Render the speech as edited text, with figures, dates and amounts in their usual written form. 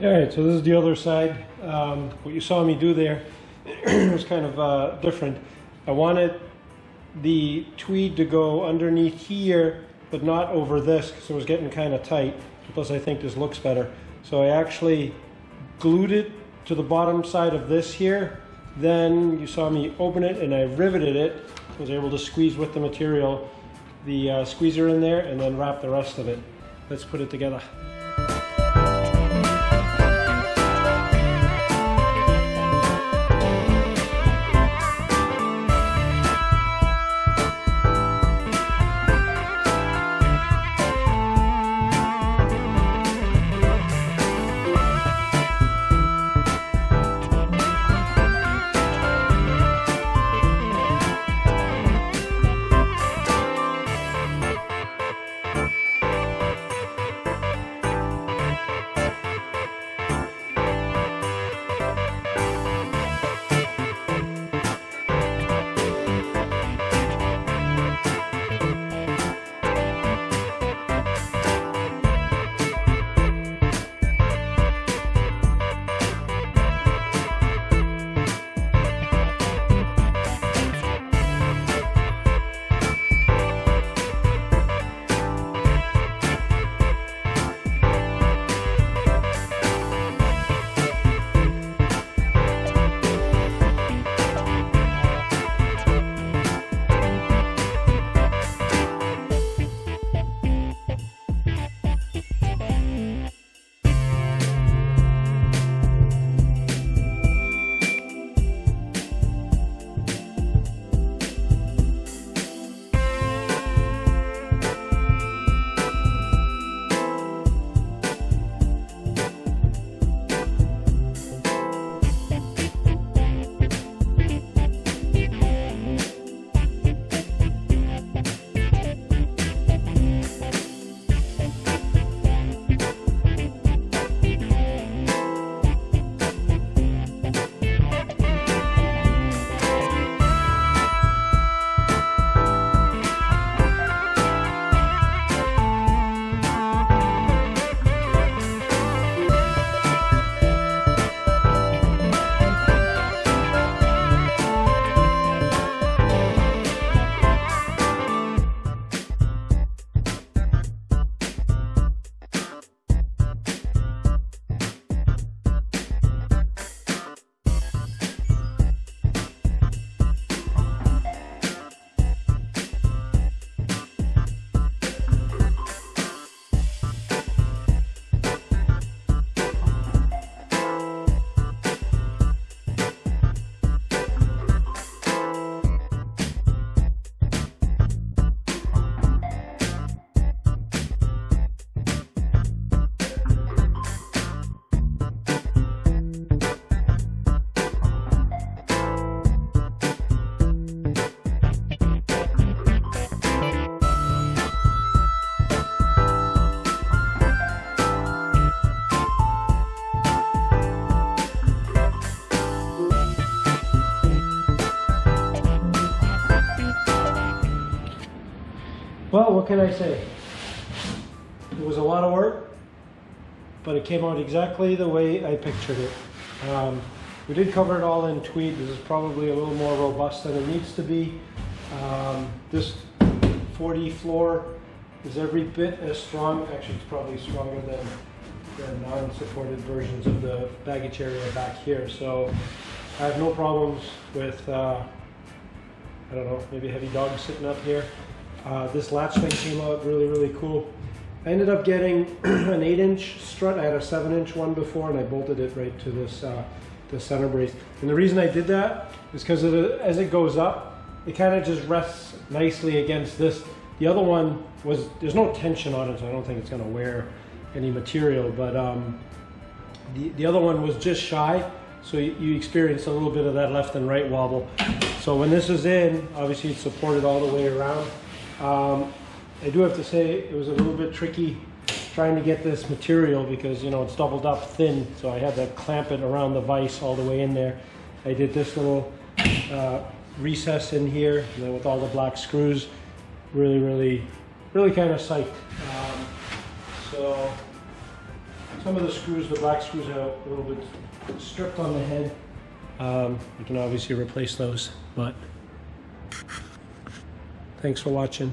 Alright, so this is the other side. What you saw me do there was kind of different. I wanted the tweed to go underneath here, but not over this because it was getting kind of tight. Plus I think this looks better. So I actually glued it to the bottom side of this here. Then you saw me open it and I riveted it. I was able to squeeze with the material the squeezer in there and then wrap the rest of it. Let's put it together. Well, what can I say? It was a lot of work, but it came out exactly the way I pictured it. We did cover it all in tweed. This is probably a little more robust than it needs to be. This 4D floor is every bit as strong. Actually, it's probably stronger than non-supported versions of the baggage area back here. So I have no problems with, I don't know, maybe a heavy dog sitting up here. This latch thing came out really, really cool. I ended up getting an 8-inch strut. I had a 7-inch one before, and I bolted it right to this the center brace. And the reason I did that is because as it goes up, it kind of just rests nicely against this. The other one was, there's no tension on it, so I don't think it's going to wear any material. But the other one was just shy, so you experience a little bit of that left and right wobble. So when this is in, obviously it's supported all the way around. I do have to say it was a little bit tricky trying to get this material because, you know, it's doubled up thin, so I had to clamp it around the vise all the way in there. I did this little recess in here, and then with all the black screws, really kind of psyched. So Some of the screws, the black screws, are a little bit stripped on the head. You can obviously replace those, but thanks for watching.